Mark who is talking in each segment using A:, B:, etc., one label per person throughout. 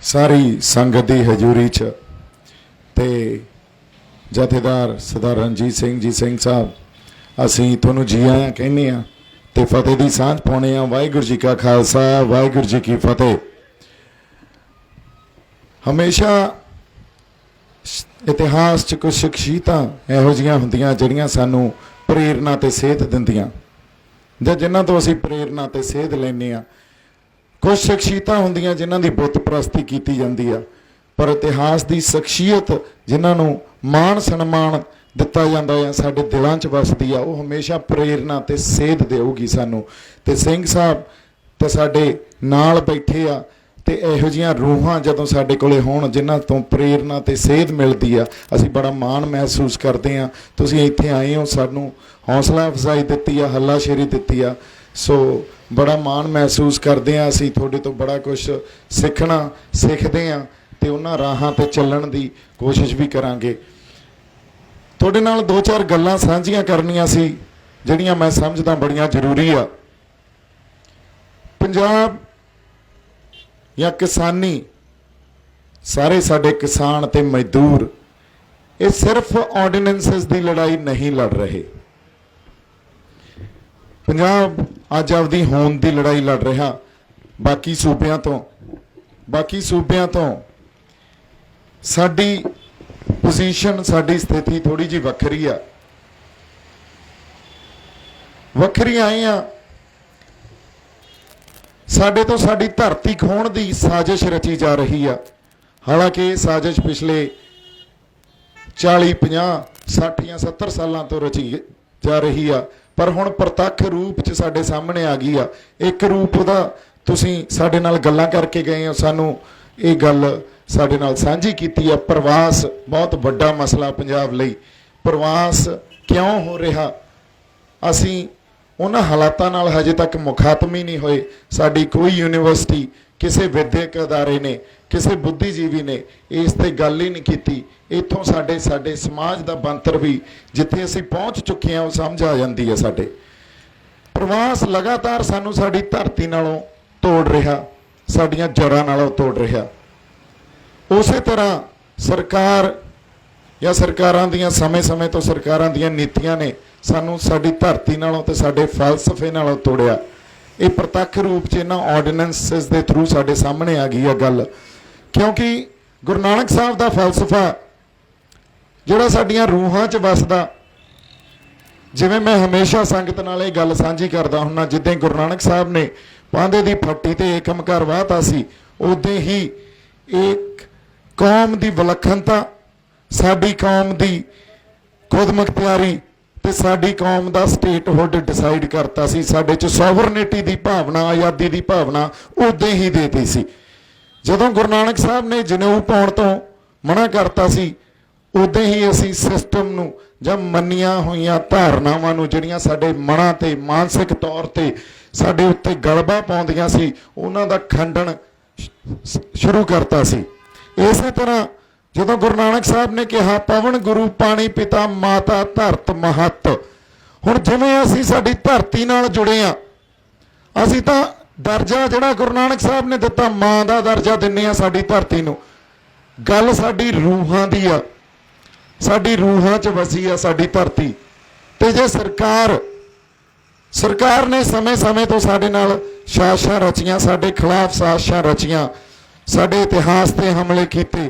A: सारी संगत की हजूरी च ते जथेदार सरदार रणजीत सिंह जी सिंह साहब असी तुहानूं जी आया कहने ते फतेह की सांझ पाने वाहिगुरू जी का खालसा वाहिगुरू जी की फतेह। हमेशा इतिहास च कुछ शख्सियतां इहो जिहियां हुंदियां जिहड़ियां सानूं प्रेरणा ते सेध दिंदियां जां जिन्हां तो असीं प्रेरणा ते सेध लैंदे आ। कुछ शख्सियतां हुंदियां जिन्हां दी बुत प्रस्ती कीती जांदी आ, पर इतिहास की शख्सियत जिन्हां मान सन्मान दिता जांदा है साडे दिलां च वसदी आ, वो हमेशा प्रेरणा ते सेध देऊगी सानूं। ते सिंह साहब ते साडे नाल बैठे आ ते इहो जिहियां रूहां जदों साडे कोले होण जिन्हां तो प्रेरणा ते सेध मिलदी आ, असीं बड़ा माण महसूस करदे आ। तुसीं इत्थे आए हो, सानूं हौसला अफजाई दित्ती आ, हल्लाशेरी दित्ती आ, सो बड़ा माण महसूस करते हैं। असीं तुहाडे तो बड़ा कुछ सीखना सीखते हैं ते उन्हां राहां ते चलण दी कोशिश भी करांगे। तुहाडे नाल दो चार गल्लां साझीआं करनियां सी जिहड़ियां मैं समझदा बड़ियां जरूरी आ। पंजाब या किसानी, सारे साडे किसान ते मजदूर ये सिर्फ ऑर्डिनेंसेस की लड़ाई नहीं लड़ रहे। पंजाब अज आपदी होंद की लड़ाई लड़ रहा बाकी सूबियां तो साडी पोजीशन साडी स्थिति थोड़ी जी वखरी आ। वखरी आए आ साडे तो साडी धरती खोण की साजिश रची जा रही आ। हालांकि ये साजिश पिछले 40-50 60 या 70 सालों तो रची जा रही आ, पर हुण प्रतख रूप च साडे सामने आ गई आ। एक रूप उहदा तुसीं साडे नाल गल्लां करके गए हो, सानूं ये गल साडे नाल साझी कीती आ। प्रवास बहुत वड्डा मसला पंजाब लई। प्रवास क्यों हो रहा, असीं उन्हां हालातां नाल हजे तक मुखातम ही नहीं होए। साडी कोई यूनीवर्सिटी, किसी विद्यक अदारे ने, किसी बुद्धिजीवी ने इस ते गल ही नहीं की। इत्थों साडे साडे समाज का बंतर भी जिथे असीं पहुँच चुके हैं वो समझ आ जाती है। साडे प्रवास लगातार सानू साडी धरती नालों तोड़ रहा, साडियां जड़ां नालों तोड़ रहा। उस तरह सरकार या सरकारां दियां समय समय तो सरकारां दियां नीतियां ने सानू साडी धरती नालों ते साडे फलसफे नालों तोड़िया। ये प्रतख रूप च इन्हां ऑर्डिनेंसिस के थ्रू साडे सामने आ गई है गल, क्योंकि गुरु नानक साहब का फलसफा जिहड़ा साडियां रूहां च वसदा, जिवें मैं हमेशा संगत नाल ये गल साझी करदा हुन्ना, जिद्दां गुरु नानक साहब ने पांधे दी फट्टी ते एकमकार वाहता सी, उद्दां ही एक कौम की विलखणता, साडी कौम की खुद मुख्तियारी ते साडी कौम का स्टेटहुड डिसाइड करता सी। साडे च सॉवरनिटी की भावना, आज़ादी की भावना उद्दां ही देती सी। जदों गुरु नानक साहब ने जनेऊ पाउण तो मना करता सी, उद्दां ही असीं सिस्टम नूं जां मन्नियां होईयां धारनावां नूं जिहड़ियां साडे मनां ते मानसिक तौर ते साडे उत्ते गलबा पाउंदियां सी, उन्हां दा खंडन शुरू करता सी। इस तरह जदों गुरु नानक साहब ने कहा पवन गुरु पानी पिता माता धरत महत, हुण जिवें असीं साडी धरती नाल जुड़े आ, असीं तां दर्जा जिहड़ा गुरु नानक साहब ने दिता मां दा दर्जा दिंदे आ साडी धरती नूं। गल साडी रूहां दी आ, साडी रूहां च वसी आ साडी धरती। ते जे सरकार ने समय समय तो साडे नाल साजिशां रचियां, साडे खिलाफ साजिशां रचियां, साडे इतिहास ते हमले कीते,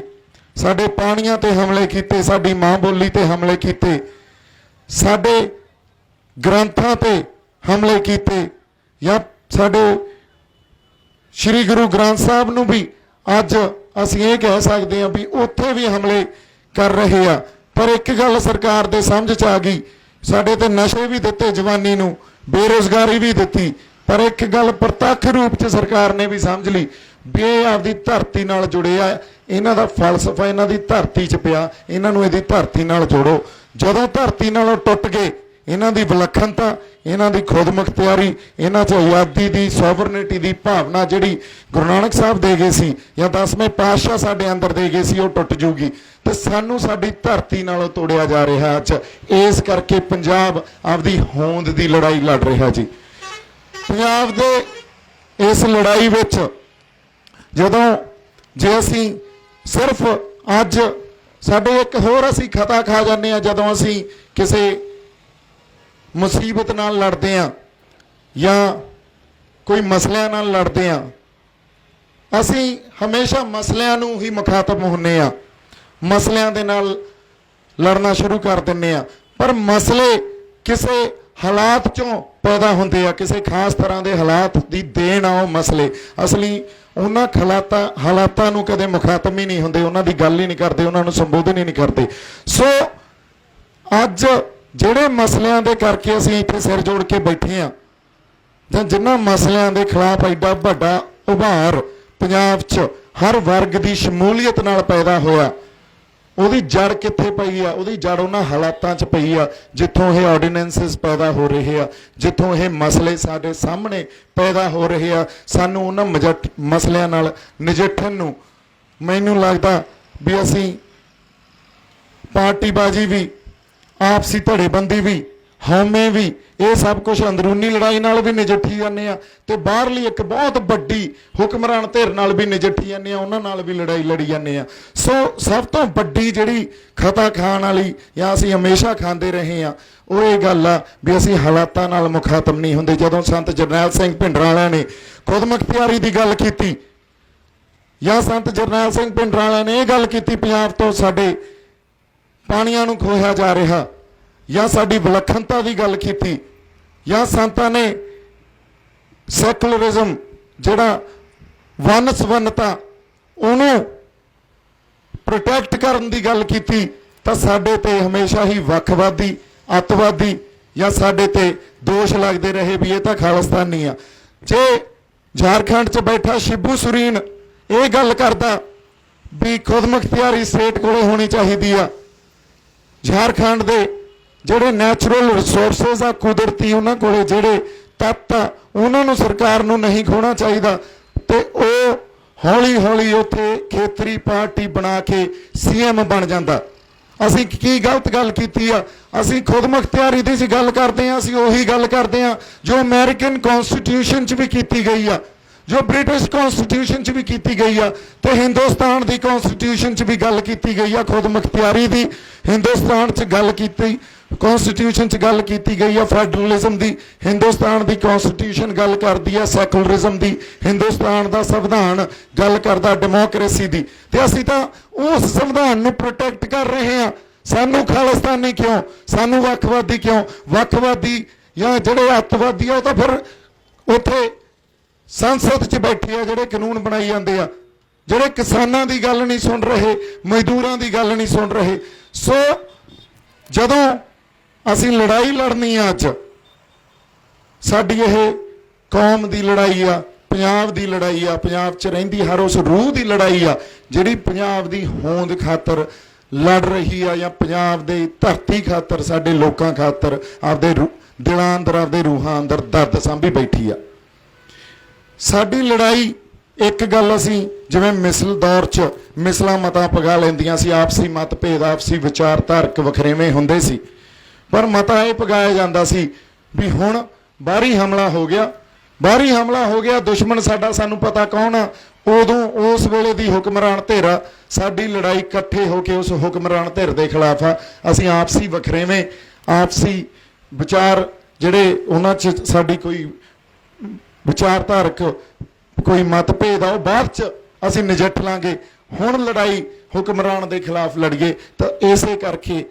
A: साडे पाणियां ते हमले कीते, साडी मां बोली ते हमले कीते, साडे ग्रंथां ते हमले कीते, या साडे श्री गुरु ग्रंथ साहब नूं भी अज असीं ये कह सकते हैं भी उत्थे भी हमले कर रहे आ। पर एक गल सरकार दे समझ च आ गई, साडे ते नशे भी दिते, जवानी नूं बेरोजगारी भी दिती, पर एक गल प्रतख रूप च सरकार ने भी समझ ली भी ये आपदी धरती नाल जुड़े आ, इन्हां दा फलसफा इन्हां दी धरती च पिया, इन्हां नूं इहदी धरती नाल जोड़ो। जदों धरती नालों टुट गए, इन्हां दी विलखणता, इन्हां दी खुद मुख्तियारी, इन्हां च आज़ादी दी सॉवरनिटी दी भावना जिहड़ी गुरु नानक साहब दे गए सी या 10वें पातशाह साडे अंदर दे गए सी, वो टुट जूगी। तो सानू साडी धरती नालों तोड़िया जा रहा अज। इस करके पंजाब आपदी होंद दी लड़ाई लड़ रहा जी। पंजाब दे इस लड़ाई विच जदों ਜੇ ਅਸੀਂ ਸਿਰਫ ਅੱਜ ਸਾਡੇ ਇੱਕ ਹੋਰ ਅਸੀਂ ਖਤਾ ਖਾ ਜਾਂਦੇ ਹਾਂ ਜਦੋਂ ਅਸੀਂ ਕਿਸੇ ਮੁਸੀਬਤ ਨਾਲ ਲੜਦੇ ਹਾਂ ਜਾਂ ਕੋਈ ਮਸਲਿਆਂ ਨਾਲ ਲੜਦੇ ਹਾਂ, ਅਸੀਂ ਹਮੇਸ਼ਾ ਮਸਲਿਆਂ ਨੂੰ ਹੀ ਮੁਖਾਤਬ ਹੁੰਦੇ ਹਾਂ, ਮਸਲਿਆਂ ਦੇ ਨਾਲ ਲੜਨਾ ਸ਼ੁਰੂ ਕਰ ਦਿੰਦੇ ਹਾਂ। ਪਰ ਮਸਲੇ ਕਿਸੇ ਹਾਲਾਤ ਚੋਂ ਪੈਦਾ ਹੁੰਦੇ ਆ, ਕਿਸੇ ਖਾਸ ਤਰ੍ਹਾਂ ਦੇ ਹਾਲਾਤ ਦੀ ਦੇਣ ਆ ਉਹ ਮਸਲੇ। ਅਸਲੀ ਉਹਨਾਂ ਹਾਲਾਤਾਂ ਨੂੰ ਕਦੇ ਮੁਖਾਤਮ ਹੀ ਨਹੀਂ ਹੁੰਦੇ, ਉਹਨਾਂ ਦੀ ਗੱਲ ਹੀ ਨਹੀਂ ਕਰਦੇ, ਉਹਨਾਂ ਨੂੰ ਸੰਬੋਧਨ ਹੀ ਨਹੀਂ ਕਰਦੇ। ਸੋ ਅੱਜ ਜਿਹੜੇ ਮਸਲਿਆਂ ਦੇ ਕਰਕੇ ਅਸੀਂ ਇੱਥੇ ਸਿਰ ਜੋੜ ਕੇ ਬੈਠੇ ਹਾਂ, ਜਾਂ ਜਿਨ੍ਹਾਂ ਮਸਲਿਆਂ ਦੇ ਖਿਲਾਫ ਐਡਾ ਵੱਡਾ ਉਭਾਰ ਪੰਜਾਬ 'ਚ ਹਰ ਵਰਗ ਦੀ ਸ਼ਮੂਲੀਅਤ ਨਾਲ ਪੈਦਾ ਹੋਇਆ, ਉਹਦੀ ਜੜ ਕਿੱਥੇ ਪਈ ਆ? ਉਹਦੀ ਜੜ ਉਹਨਾਂ ਹਾਲਾਤਾਂ 'ਚ ਪਈ ਆ ਜਿੱਥੋਂ ਇਹ ਆਰਡੀਨੈਂਸਸ ਪੈਦਾ ਹੋ ਰਹੇ ਆ, ਜਿੱਥੋਂ ਇਹ ਮਸਲੇ ਸਾਡੇ ਸਾਹਮਣੇ ਪੈਦਾ ਹੋ ਰਹੇ ਆ। ਸਾਨੂੰ ਉਹਨਾਂ ਮਸਲਿਆਂ ਨਾਲ ਨਜਿੱਠਣ ਨੂੰ ਮੈਨੂੰ ਲੱਗਦਾ ਵੀ ਅਸੀਂ ਪਾਰਟੀਬਾਜ਼ੀ ਵੀ, ਆਪਸੀ ਧੜੇਬੰਦੀ ਵੀ, ਹਉਮੈ ਵੀ, ਇਹ ਸਭ ਕੁਝ ਅੰਦਰੂਨੀ ਲੜਾਈ ਨਾਲ ਵੀ ਨਜਿੱਠੀ ਜਾਂਦੇ ਆ, ਤੇ ਬਾਹਰਲੀ ਇੱਕ ਬਹੁਤ ਵੱਡੀ ਹੁਕਮਰਾਨ ਧਿਰ ਨਾਲ ਵੀ ਨਜਿੱਠੀ ਜਾਂਦੇ ਆ, ਉਹਨਾਂ ਨਾਲ ਵੀ ਲੜਾਈ ਲੜੀ ਜਾਂਦੇ ਆ। ਸੋ ਸਭ ਤੋਂ ਵੱਡੀ ਜਿਹੜੀ ਖਤਾ ਖਾਣ ਵਾਲੀ ਜਾਂ ਅਸੀਂ ਹਮੇਸ਼ਾ ਖਾਂਦੇ ਰਹੇ ਆ, ਉਹ ਇਹ ਗੱਲ ਆ ਵੀ ਅਸੀਂ ਹਾਲਾਤਾਂ ਨਾਲ ਮੁਖਾਤਮ ਨਹੀਂ ਹੁੰਦੇ। ਜਦੋਂ ਸੰਤ ਜਰਨੈਲ ਸਿੰਘ ਭਿੰਡਰਾਂਵਾਲਿਆਂ ਨੇ ਖੁਦਮੁਖਤਿਆਰੀ ਦੀ ਗੱਲ ਕੀਤੀ, ਜਾਂ ਸੰਤ ਜਰਨੈਲ ਸਿੰਘ ਭਿੰਡਰਾਂਵਾਲਿਆਂ ਨੇ ਇਹ ਗੱਲ ਕੀਤੀ ਪੰਜਾਬ ਤੋਂ ਸਾਡੇ ਪਾਣੀਆਂ ਨੂੰ ਖੋਹਿਆ ਜਾ ਰਿਹਾ, ਜਾਂ ਸਾਡੀ ਵਿਲੱਖਣਤਾ ਦੀ ਗੱਲ ਕੀਤੀ, ਜਾਂ ਸੰਤਾਂ ਨੇ ਸੈਕੂਲਰਿਜ਼ਮ ਜਿਹੜਾ ਵੰਨ ਸਵੰਨਤਾ ਉਹਨੂੰ ਪ੍ਰੋਟੈਕਟ ਕਰਨ ਦੀ ਗੱਲ ਕੀਤੀ, ਤਾਂ ਸਾਡੇ ਤੇ ਹਮੇਸ਼ਾ ਹੀ ਵੱਖਵਾਦੀ, ਅੱਤਵਾਦੀ ਜਾਂ ਸਾਡੇ ਤੇ ਦੋਸ਼ ਲੱਗਦੇ ਰਹੇ ਵੀ ਇਹ ਤਾਂ ਖਾਲਿਸਤਾਨੀ ਆ। ਜੇ ਝਾਰਖੰਡ 'ਚ ਬੈਠਾ ਸ਼ਿਬੂ ਸੁਰੀਨ ਇਹ ਗੱਲ ਕਰਦਾ ਵੀ ਖੁਦਮੁਖਤਿਆਰੀ ਸਟੇਟ ਕੋਲੇ ਹੋਣੀ ਚਾਹੀਦੀ ਆ, ਝਾਰਖੰਡ ਦੇ ਜਿਹੜੇ ਨੈਚੁਰਲ ਰਿਸੋਰਸਿਸ ਆ, ਕੁਦਰਤੀ ਉਹਨਾਂ ਕੋਲੇ ਜਿਹੜੇ ਤੱਤ ਆ, ਉਹਨਾਂ ਨੂੰ ਸਰਕਾਰ ਨੂੰ ਨਹੀਂ ਖੋਣਾ ਚਾਹੀਦਾ, ਤੇ ਉਹ ਹੌਲੀ ਹੌਲੀ ਉੱਥੇ ਖੇਤਰੀ ਪਾਰਟੀ ਬਣਾ ਕੇ ਸੀਐਮ ਬਣ ਜਾਂਦਾ। ਅਸੀਂ ਕੀ ਗਲਤ ਗੱਲ ਕੀਤੀ ਆ? ਅਸੀਂ ਖੁਦਮੁਖਤਿਆਰੀ ਦੀ ਗੱਲ ਕਰਦੇ ਹਾਂ, ਅਸੀਂ ਉਹੀ ਗੱਲ ਕਰਦੇ ਹਾਂ ਜੋ ਅਮਰੀਕਨ ਕਨਸਟੀਟਿਊਸ਼ਨ 'ਚ ਵੀ ਕੀਤੀ ਗਈ ਆ, ਜੋ ਬ੍ਰਿਟਿਸ਼ ਕਨਸਟੀਟਿਊਸ਼ਨ 'ਚ ਵੀ ਕੀਤੀ ਗਈ ਆ, ਤੇ ਹਿੰਦੁਸਤਾਨ ਦੀ ਕਨਸਟੀਟਿਊਸ਼ਨ 'ਚ ਵੀ ਗੱਲ ਕੀਤੀ ਗਈ ਆ ਖੁਦਮੁਖਤਿਆਰੀ ਦੀ। ਹਿੰਦੁਸਤਾਨ 'ਚ ਗੱਲ ਕੀਤੀ, ਕਨਸਟੀਟਿਊਸ਼ਨ 'ਚ ਗੱਲ ਕੀਤੀ ਗਈ ਆ ਫੈਡਰਲਿਜ਼ਮ ਦੀ, ਹਿੰਦੁਸਤਾਨ ਦੀ ਕਨਸਟੀਟਿਊਸ਼ਨ ਗੱਲ ਕਰਦੀ ਆ ਸੈਕੂਲਰਿਜ਼ਮ ਦੀ, ਹਿੰਦੁਸਤਾਨ ਦਾ ਸੰਵਿਧਾਨ ਗੱਲ ਕਰਦਾ ਡੈਮੋਕ੍ਰੇਸੀ ਦੀ, ਤੇ ਅਸੀਂ ਤਾਂ ਉਸ ਸੰਵਿਧਾਨ ਨੂੰ ਪ੍ਰੋਟੈਕਟ ਕਰ ਰਹੇ ਹਾਂ। ਸਾਨੂੰ ਖਾਲਿਸਤਾਨੀ ਕਿਉਂ? ਸਾਨੂੰ ਵੱਖਵਾਦੀ ਕਿਉਂ? ਵੱਖਵਾਦੀ ਜਾਂ ਜਿਹੜੇ ਅੱਤਵਾਦੀ ਆ ਉਹ ਤਾਂ ਫਿਰ ਉੱਥੇ ਸੰਸਦ 'ਚ ਬੈਠੇ ਆ, ਜਿਹੜੇ ਕਾਨੂੰਨ ਬਣਾਈ ਜਾਂਦੇ ਆ, ਜਿਹੜੇ ਕਿਸਾਨਾਂ ਦੀ ਗੱਲ ਨਹੀਂ ਸੁਣ ਰਹੇ, ਮਜ਼ਦੂਰਾਂ ਦੀ ਗੱਲ ਨਹੀਂ ਸੁਣ ਰਹੇ। ਸੋ ਜਦੋਂ ਅਸੀਂ ਲੜਾਈ ਲੜਨੀ ਆ, ਅੱਜ ਸਾਡੀ ਇਹ ਕੌਮ ਦੀ ਲੜਾਈ ਆ, ਪੰਜਾਬ ਦੀ ਲੜਾਈ ਆ, ਪੰਜਾਬ 'ਚ ਰਹਿੰਦੀ ਹਰ ਉਸ ਰੂਹ ਦੀ ਲੜਾਈ ਆ ਜਿਹੜੀ ਪੰਜਾਬ ਦੀ ਹੋਂਦ ਖਾਤਰ ਲੜ ਰਹੀ ਆ, ਜਾਂ ਪੰਜਾਬ ਦੇ ਧਰਤੀ ਖਾਤਰ, ਸਾਡੇ ਲੋਕਾਂ ਖਾਤਰ ਆਪਦੇ ਦਿਲਾਂ ਅੰਦਰ, ਆਪਦੇ ਰੂਹਾਂ ਅੰਦਰ ਦਰਦ ਸਾਂਭੀ ਬੈਠੀ ਆ। ਸਾਡੀ ਲੜਾਈ ਇੱਕ ਗੱਲ, ਅਸੀਂ ਜਿਵੇਂ ਮਿਸਲ ਦੌਰ 'ਚ ਮਿਸਲਾਂ ਮਤਾਂ ਪਗਾ ਲੈਂਦੀਆਂ ਸੀ, ਆਪਸੀ ਮਤਭੇਦ, ਆਪਸੀ ਵਿਚਾਰਧਾਰਕ ਵਖਰੇਵੇਂ ਹੁੰਦੇ ਸੀ, ਪਰ ਮਤਾ ਇਹ ਪਗਾਇਆ ਜਾਂਦਾ ਸੀ ਵੀ ਹੁਣ ਬਾਹਰੀ ਹਮਲਾ ਹੋ ਗਿਆ, ਬਾਹਰੀ ਹਮਲਾ ਹੋ ਗਿਆ, ਦੁਸ਼ਮਣ ਸਾਡਾ ਸਾਨੂੰ ਪਤਾ ਕੌਣ ਆ। ਉਦੋਂ ਉਸ ਵੇਲੇ ਦੀ ਹੁਕਮਰਾਨ ਧਿਰ ਆ, ਸਾਡੀ ਲੜਾਈ ਇਕੱਠੇ ਹੋ ਕੇ ਉਸ ਹੁਕਮਰਾਨ ਧਿਰ ਦੇ ਖਿਲਾਫ ਆ। ਅਸੀਂ ਆਪਸੀ ਵਖਰੇਵੇਂ, ਆਪਸੀ ਵਿਚਾਰ ਜਿਹੜੇ ਉਹਨਾਂ 'ਚ ਸਾਡੀ ਕੋਈ ਵਿਚਾਰਧਾਰਕ ਕੋਈ ਮਤਭੇਦ ਆ, ਉਹ ਬਾਅਦ 'ਚ ਅਸੀਂ ਨਜਿੱਠ ਲਾਂਗੇ। ਹੁਣ ਲੜਾਈ ਹੁਕਮਰਾਨ ਦੇ ਖਿਲਾਫ ਲੜੀਏ। ਤਾਂ ਇਸੇ ਕਰਕੇ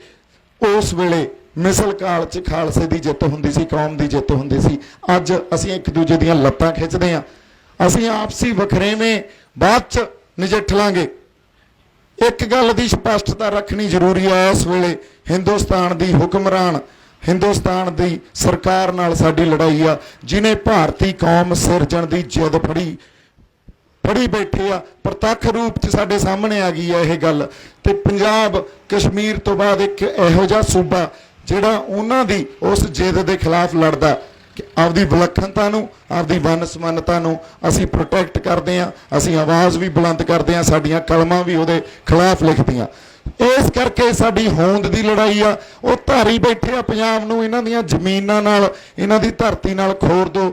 A: ਉਸ ਵੇਲੇ ਮਿਸਲ ਕਾਲ 'ਚ ਖਾਲਸੇ ਦੀ ਜਿੱਤ ਹੁੰਦੀ ਸੀ, ਕੌਮ ਦੀ ਜਿੱਤ ਹੁੰਦੀ ਸੀ। ਅੱਜ ਅਸੀਂ ਇੱਕ ਦੂਜੇ ਦੀਆਂ ਲੱਤਾਂ ਖਿੱਚਦੇ ਹਾਂ। ਅਸੀਂ ਆਪਸੀ ਵਖਰੇਵੇਂ ਬਾਅਦ 'ਚ ਨਜਿੱਠ ਲਾਂਗੇ। ਇੱਕ ਗੱਲ ਦੀ ਸਪਸ਼ਟਤਾ ਰੱਖਣੀ ਜ਼ਰੂਰੀ ਹੈ, ਇਸ ਵੇਲੇ ਹਿੰਦੁਸਤਾਨ ਦੀ ਹੁਕਮਰਾਨ, ਹਿੰਦੁਸਤਾਨ ਦੀ ਸਰਕਾਰ ਨਾਲ ਸਾਡੀ ਲੜਾਈ ਆ, ਜਿਹਨੇ ਭਾਰਤੀ ਕੌਮ ਸਿਰਜਣ ਦੀ ਜਿੱਦ ਫੜੀ ਬੈਠੇ ਆ। ਪ੍ਰਤੱਖ ਰੂਪ 'ਚ ਸਾਡੇ ਸਾਹਮਣੇ ਆ ਗਈ ਹੈ ਇਹ ਗੱਲ। ਤੇ ਪੰਜਾਬ ਕਸ਼ਮੀਰ ਤੋਂ ਬਾਅਦ ਇੱਕ ਇਹੋ ਜਿਹਾ ਸੂਬਾ ਜਿਹੜਾ ਉਹਨਾਂ ਦੀ ਉਸ ਜਿੱਦ ਦੇ ਖਿਲਾਫ ਲੜਦਾ ਕਿ ਆਪਦੀ ਵਿਲੱਖਣਤਾ ਨੂੰ, ਆਪਦੀ ਵੰਨ ਸਵੰਨਤਾ ਨੂੰ ਅਸੀਂ ਪ੍ਰੋਟੈਕਟ ਕਰਦੇ ਹਾਂ, ਅਸੀਂ ਆਵਾਜ਼ ਵੀ ਬੁਲੰਦ ਕਰਦੇ ਹਾਂ, ਸਾਡੀਆਂ ਕਲਮਾਂ ਵੀ ਉਹਦੇ ਖਿਲਾਫ ਲਿਖਦੀਆਂ। ਇਸ ਕਰਕੇ ਸਾਡੀ ਹੋਂਦ ਦੀ ਲੜਾਈ ਆ। ਉਹ ਧਾਰੀ ਬੈਠੇ ਆ ਪੰਜਾਬ ਨੂੰ, ਇਹਨਾਂ ਦੀਆਂ ਜ਼ਮੀਨਾਂ ਨਾਲ, ਇਹਨਾਂ ਦੀ ਧਰਤੀ ਨਾਲ ਖੋਰ ਦੋ,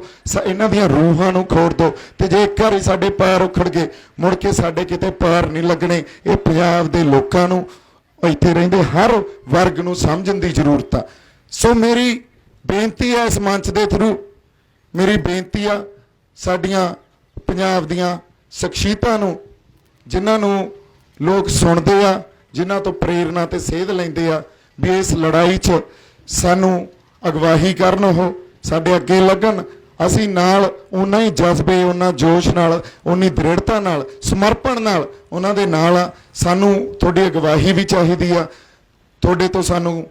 A: ਇਹਨਾਂ ਦੀਆਂ ਰੂਹਾਂ ਨੂੰ ਖੋਰ ਦੋ। ਤੇ ਜੇ ਇੱਕ ਵਾਰੀ ਸਾਡੇ ਪੈਰ ਉਖੜ ਗਏ, ਮੁੜ ਕੇ ਸਾਡੇ ਕਿਤੇ ਪੈਰ ਨਹੀਂ ਲੱਗਣੇ। ਇਹ ਪੰਜਾਬ ਦੇ ਲੋਕਾਂ ਨੂੰ, ਇੱਥੇ ਰਹਿੰਦੇ ਹਰ ਵਰਗ ਨੂੰ ਸਮਝਣ ਦੀ ਜ਼ਰੂਰਤ ਆ। ਸੋ ਮੇਰੀ ਬੇਨਤੀ ਹੈ, ਇਸ ਮੰਚ ਦੇ ਥਰੂ ਮੇਰੀ ਬੇਨਤੀ ਆ ਸਾਡੀਆਂ ਪੰਜਾਬ ਦੀਆਂ ਸ਼ਖਸੀਅਤਾਂ ਨੂੰ, ਜਿਨ੍ਹਾਂ ਨੂੰ ਲੋਕ ਸੁਣਦੇ ਆ, ਜਿਨ੍ਹਾਂ ਤੋਂ ਪ੍ਰੇਰਨਾ ਤੇ ਸੇਧ ਲੈਂਦੇ ਆ, ਵੀ ਇਸ ਲੜਾਈ 'ਚ ਸਾਨੂੰ ਅਗਵਾਈ ਕਰਨ, ਉਹ ਸਾਡੇ ਅੱਗੇ ਲੱਗਣ। ਅਸੀਂ ਨਾਲ ਉਨਾ ਹੀ ਜਜ਼ਬੇ, ਉਨਾ ਜੋਸ਼ ਨਾਲ, ਉਨੀ ਦ੍ਰਿੜਤਾ ਨਾਲ, ਸਮਰਪਣ ਨਾਲ ਉਹਨਾਂ ਦੇ ਨਾਲ ਆ। ਸਾਨੂੰ ਤੁਹਾਡੀ ਅਗਵਾਈ ਵੀ ਚਾਹੀਦੀ ਆ, ਤੁਹਾਡੇ ਤੋਂ ਸਾਨੂੰ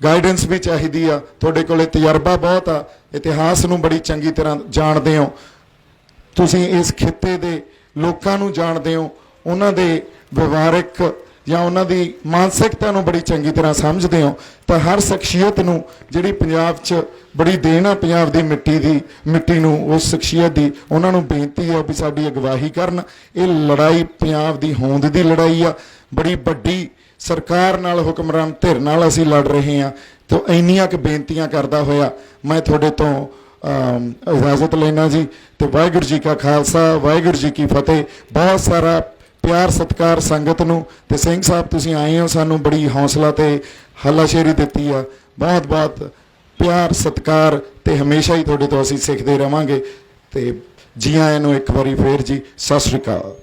A: ਗਾਈਡੈਂਸ ਵੀ ਚਾਹੀਦੀ ਆ। ਤੁਹਾਡੇ ਕੋਲੇ ਤਜਰਬਾ ਬਹੁਤ ਆ, ਇਤਿਹਾਸ ਨੂੰ ਬੜੀ ਚੰਗੀ ਤਰ੍ਹਾਂ ਜਾਣਦੇ ਹੋ ਤੁਸੀਂ, ਇਸ ਖਿੱਤੇ ਦੇ ਲੋਕਾਂ ਨੂੰ ਜਾਣਦੇ ਹੋ, ਉਹਨਾਂ ਦੇ ਵਿਵਹਾਰਿਕ ਜਾਂ ਉਹਨਾਂ ਦੀ ਮਾਨਸਿਕਤਾ ਨੂੰ ਬੜੀ ਚੰਗੀ ਤਰ੍ਹਾਂ ਸਮਝਦੇ ਹੋ। ਤਾਂ ਹਰ ਸ਼ਖਸੀਅਤ ਨੂੰ ਜਿਹੜੀ ਪੰਜਾਬ 'ਚ ਬੜੀ ਦੇਣ ਆ, ਪੰਜਾਬ ਦੀ ਮਿੱਟੀ ਨੂੰ, ਉਸ ਸ਼ਖਸੀਅਤ ਦੀ, ਉਹਨਾਂ ਨੂੰ ਬੇਨਤੀ ਆ ਵੀ ਸਾਡੀ ਅਗਵਾਈ ਕਰਨ। ਇਹ ਲੜਾਈ ਪੰਜਾਬ ਦੀ ਹੋਂਦ ਦੀ ਲੜਾਈ ਆ। ਬੜੀ ਵੱਡੀ ਸਰਕਾਰ ਨਾਲ, ਹੁਕਮਰਾਨ ਧਿਰ ਨਾਲ ਅਸੀਂ ਲੜ ਰਹੇ ਹਾਂ। ਤਾਂ ਇੰਨੀਆਂ ਕੁ ਬੇਨਤੀਆਂ ਕਰਦਾ ਹੋਇਆ ਮੈਂ ਤੁਹਾਡੇ ਤੋਂ ਇਜਾਜ਼ਤ ਲੈਣਾ ਜੀ। ਤੇ ਵਾਹਿਗੁਰੂ ਜੀ ਕਾ ਖਾਲਸਾ, ਵਾਹਿਗੁਰੂ ਜੀ ਕੀ ਫਤਿਹ। ਬਹੁਤ ਸਾਰਾ ਪਿਆਰ ਸਤਿਕਾਰ ਸੰਗਤ ਨੂੰ। ਤੇ ਸਿੰਘ ਸਾਹਿਬ ਤੁਸੀਂ ਆਏ ਹੋ, ਸਾਨੂੰ ਬੜੀ ਹੌਸਲਾ ਤੇ ਹੱਲਾਸ਼ੇਰੀ ਦਿੱਤੀ ਆ। ਬਹੁਤ ਬਹੁਤ ਪਿਆਰ ਸਤਿਕਾਰ, ਤੇ ਹਮੇਸ਼ਾ ਹੀ ਤੁਹਾਡੇ ਤੋਂ ਅਸੀਂ ਸਿੱਖਦੇ ਰਵਾਂਗੇ। ਤੇ ਜੀ ਆਇਆਂ ਨੂੰ ਇੱਕ ਵਾਰੀ ਫੇਰ ਜੀ, ਸਤਿ ਸ਼੍ਰੀ ਅਕਾਲ।